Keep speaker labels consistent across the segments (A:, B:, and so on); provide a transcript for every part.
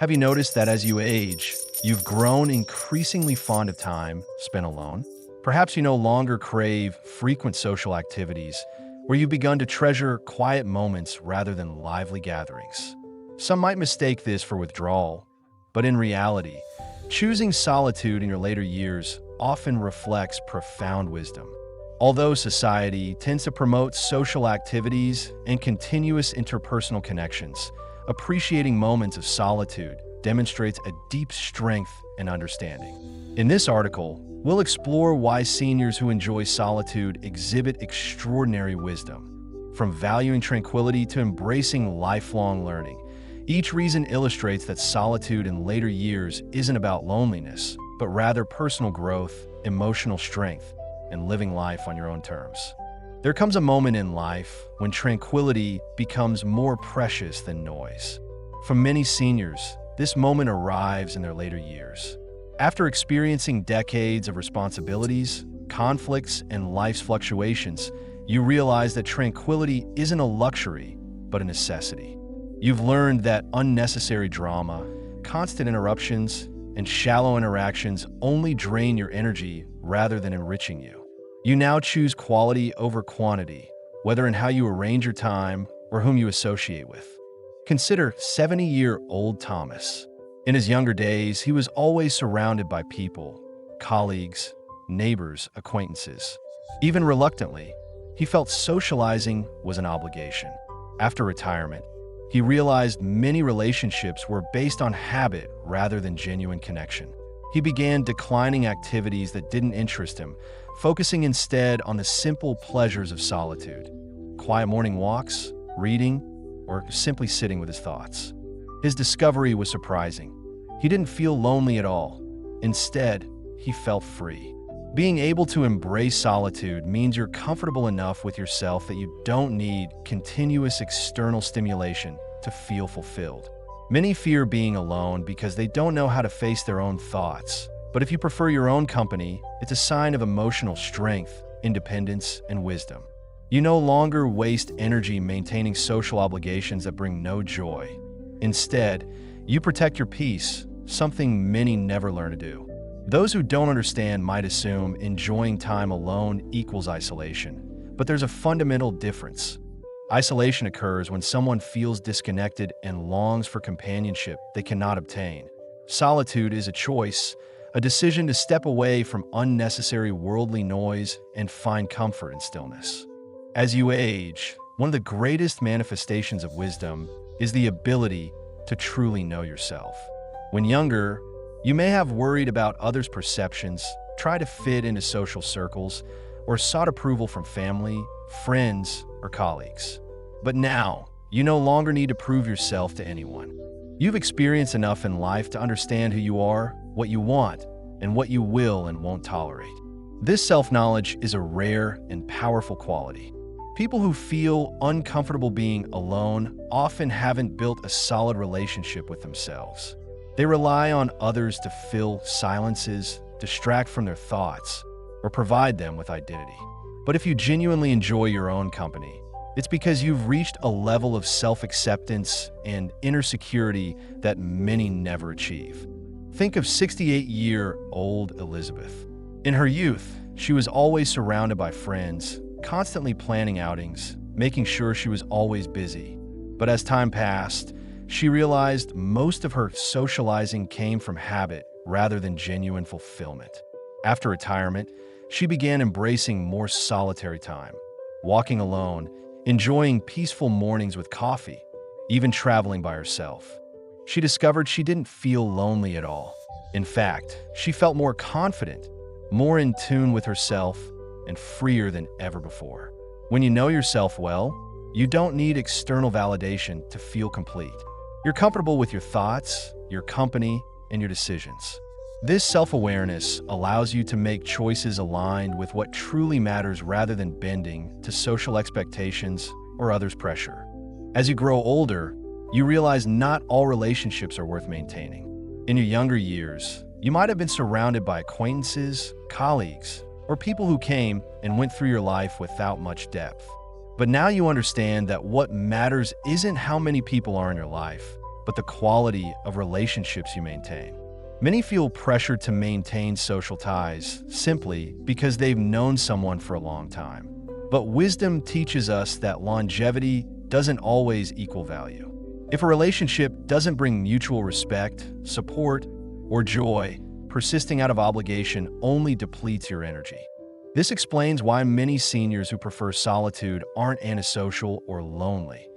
A: Have you noticed that as you age, you've grown increasingly fond of time spent alone? Perhaps you no longer crave frequent social activities, where you've begun to treasure quiet moments rather than lively gatherings. Some might mistake this for withdrawal, but in reality, choosing solitude in your later years often reflects profound wisdom. Although society tends to promote social activities and continuous interpersonal connections, appreciating moments of solitude demonstrates a deep strength and understanding. In this article, we'll explore why seniors who enjoy solitude exhibit extraordinary wisdom. From valuing tranquility to embracing lifelong learning, each reason illustrates that solitude in later years isn't about loneliness, but rather personal growth, emotional strength, and living life on your own terms. There comes a moment in life when tranquility becomes more precious than noise. For many seniors, this moment arrives in their later years. After experiencing decades of responsibilities, conflicts, and life's fluctuations, you realize that tranquility isn't a luxury, but a necessity. You've learned that unnecessary drama, constant interruptions, and shallow interactions only drain your energy rather than enriching you. You now choose quality over quantity, whether in how you arrange your time or whom you associate with. Consider 70-year-old Thomas. In his younger days, he was always surrounded by people, colleagues, neighbors, acquaintances. Even reluctantly, he felt socializing was an obligation. After retirement, he realized many relationships were based on habit rather than genuine connection. He began declining activities that didn't interest him, focusing instead on the simple pleasures of solitude: quiet morning walks, reading, or simply sitting with his thoughts. His discovery was surprising. He didn't feel lonely at all. Instead, he felt free. Being able to embrace solitude means you're comfortable enough with yourself that you don't need continuous external stimulation to feel fulfilled. Many fear being alone because they don't know how to face their own thoughts. But if you prefer your own company, it's a sign of emotional strength, independence, and wisdom. You no longer waste energy maintaining social obligations that bring no joy. Instead, you protect your peace, something many never learn to do. Those who don't understand might assume enjoying time alone equals isolation, but there's a fundamental difference. Isolation occurs when someone feels disconnected and longs for companionship they cannot obtain. Solitude is a choice, a decision to step away from unnecessary worldly noise and find comfort in stillness. As you age, one of the greatest manifestations of wisdom is the ability to truly know yourself. When younger, you may have worried about others' perceptions, tried to fit into social circles, or sought approval from family, friends, or colleagues. But now, you no longer need to prove yourself to anyone. You've experienced enough in life to understand who you are, what you want, and what you will and won't tolerate. This self-knowledge is a rare and powerful quality. People who feel uncomfortable being alone often haven't built a solid relationship with themselves. They rely on others to fill silences, distract from their thoughts, or provide them with identity. But if you genuinely enjoy your own company, it's because you've reached a level of self-acceptance and inner security that many never achieve. Think of 68-year-old Elizabeth. In her youth, she was always surrounded by friends, constantly planning outings, making sure she was always busy. But as time passed, she realized most of her socializing came from habit rather than genuine fulfillment. After retirement, she began embracing more solitary time, walking alone, enjoying peaceful mornings with coffee, even traveling by herself. She discovered she didn't feel lonely at all. In fact, she felt more confident, more in tune with herself, and freer than ever before. When you know yourself well, you don't need external validation to feel complete. You're comfortable with your thoughts, your company, and your decisions. This self-awareness allows you to make choices aligned with what truly matters rather than bending to social expectations or others' pressure. As you grow older, you realize not all relationships are worth maintaining. In your younger years, you might have been surrounded by acquaintances, colleagues, or people who came and went through your life without much depth. But now you understand that what matters isn't how many people are in your life, but the quality of relationships you maintain. Many feel pressured to maintain social ties simply because they've known someone for a long time. But wisdom teaches us that longevity doesn't always equal value. If a relationship doesn't bring mutual respect, support, or joy, persisting out of obligation only depletes your energy. This explains why many seniors who prefer solitude aren't antisocial or lonely.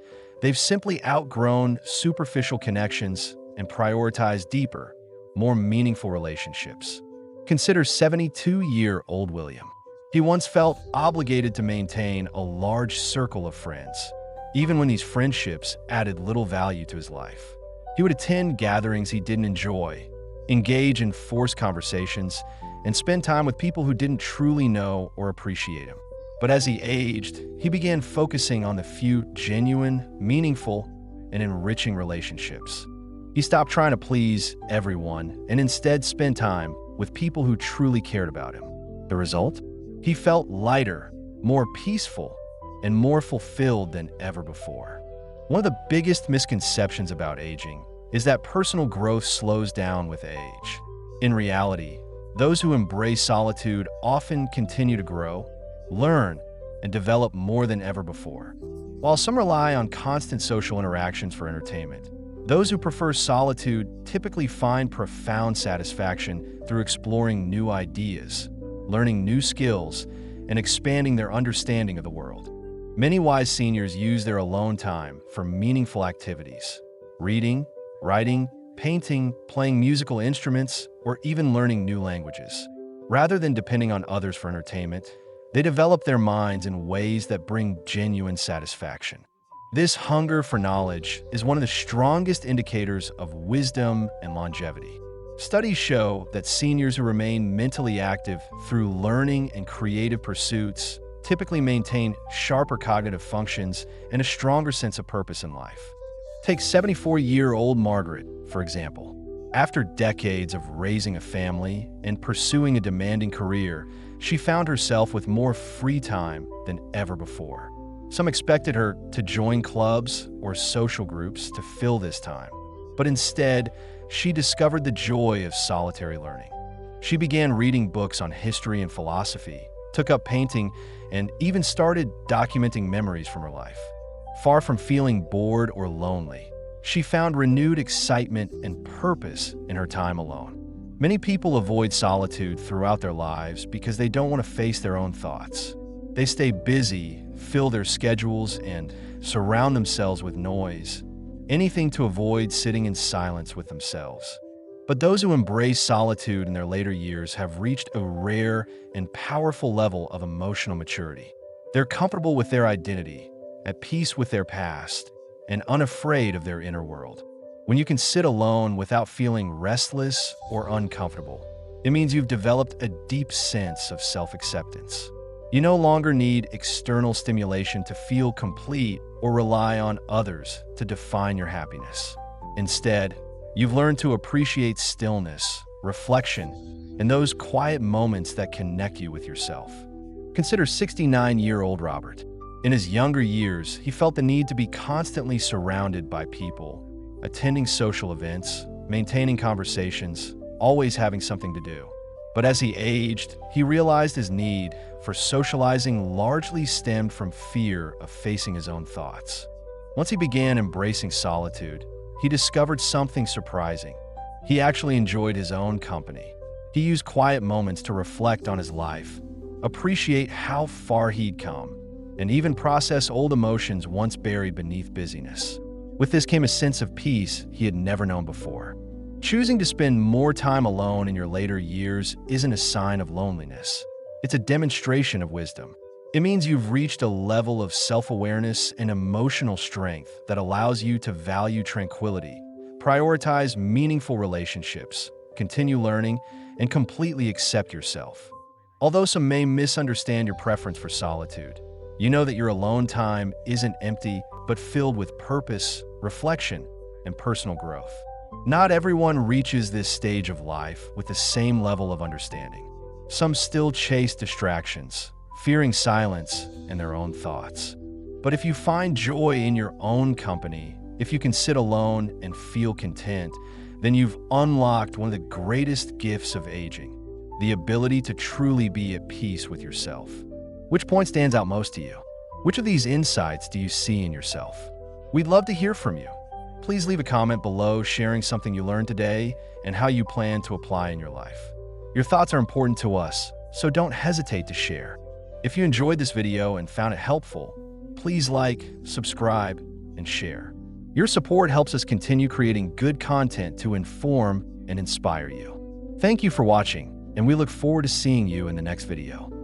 A: They've simply outgrown superficial connections and prioritize deeper, more meaningful relationships. Consider 72-year-old William. He once felt obligated to maintain a large circle of friends, even when these friendships added little value to his life. He would attend gatherings he didn't enjoy, engage in forced conversations, and spend time with people who didn't truly know or appreciate him. But as he aged, he began focusing on the few genuine, meaningful, and enriching relationships. He stopped trying to please everyone and instead spent time with people who truly cared about him. The result? He felt lighter, more peaceful, and more fulfilled than ever before. One of the biggest misconceptions about aging is that personal growth slows down with age. In reality, those who embrace solitude often continue to grow, learn, and develop more than ever before. While some rely on constant social interactions for entertainment, those who prefer solitude typically find profound satisfaction through exploring new ideas, learning new skills, and expanding their understanding of the world. Many wise seniors use their alone time for meaningful activities: reading, writing, painting, playing musical instruments, or even learning new languages. Rather than depending on others for entertainment, they develop their minds in ways that bring genuine satisfaction. This hunger for knowledge is one of the strongest indicators of wisdom and longevity. Studies show that seniors who remain mentally active through learning and creative pursuits typically maintain sharper cognitive functions and a stronger sense of purpose in life. Take 74-year-old Margaret, for example. After decades of raising a family and pursuing a demanding career, she found herself with more free time than ever before. Some expected her to join clubs or social groups to fill this time, but instead, she discovered the joy of solitary learning. She began reading books on history and philosophy, took up painting, and even started documenting memories from her life. Far from feeling bored or lonely, she found renewed excitement and purpose in her time alone. Many people avoid solitude throughout their lives because they don't want to face their own thoughts. They stay busy, fill their schedules, and surround themselves with noise, anything to avoid sitting in silence with themselves. But those who embrace solitude in their later years have reached a rare and powerful level of emotional maturity. They're comfortable with their identity, at peace with their past, and unafraid of their inner world. When you can sit alone without feeling restless or uncomfortable, it means you've developed a deep sense of self-acceptance. You no longer need external stimulation to feel complete or rely on others to define your happiness. Instead, you've learned to appreciate stillness, reflection, and those quiet moments that connect you with yourself. Consider 69-year-old Robert. In his younger years, he felt the need to be constantly surrounded by people, attending social events, maintaining conversations, always having something to do. But as he aged, he realized his need for socializing largely stemmed from fear of facing his own thoughts. Once he began embracing solitude, he discovered something surprising. He actually enjoyed his own company. He used quiet moments to reflect on his life, appreciate how far he'd come, and even process old emotions once buried beneath busyness. With this came a sense of peace he had never known before. Choosing to spend more time alone in your later years isn't a sign of loneliness. It's a demonstration of wisdom. It means you've reached a level of self-awareness and emotional strength that allows you to value tranquility, prioritize meaningful relationships, continue learning, and completely accept yourself. Although some may misunderstand your preference for solitude, you know that your alone time isn't empty, but filled with purpose, reflection, and personal growth. Not everyone reaches this stage of life with the same level of understanding. Some still chase distractions, fearing silence and their own thoughts. But if you find joy in your own company If you can sit alone and feel content, then you've unlocked one of the greatest gifts of aging, the ability to truly be at peace with yourself. Which point stands out most to you? Which of these insights do you see in yourself? We'd love to hear from you. Please leave a comment below sharing something you learned today and how you plan to apply in your life. Your thoughts are important to us, so don't hesitate to share. If you enjoyed this video and found it helpful, please like, subscribe, and share. Your support helps us continue creating good content to inform and inspire you. Thank you for watching, and we look forward to seeing you in the next video.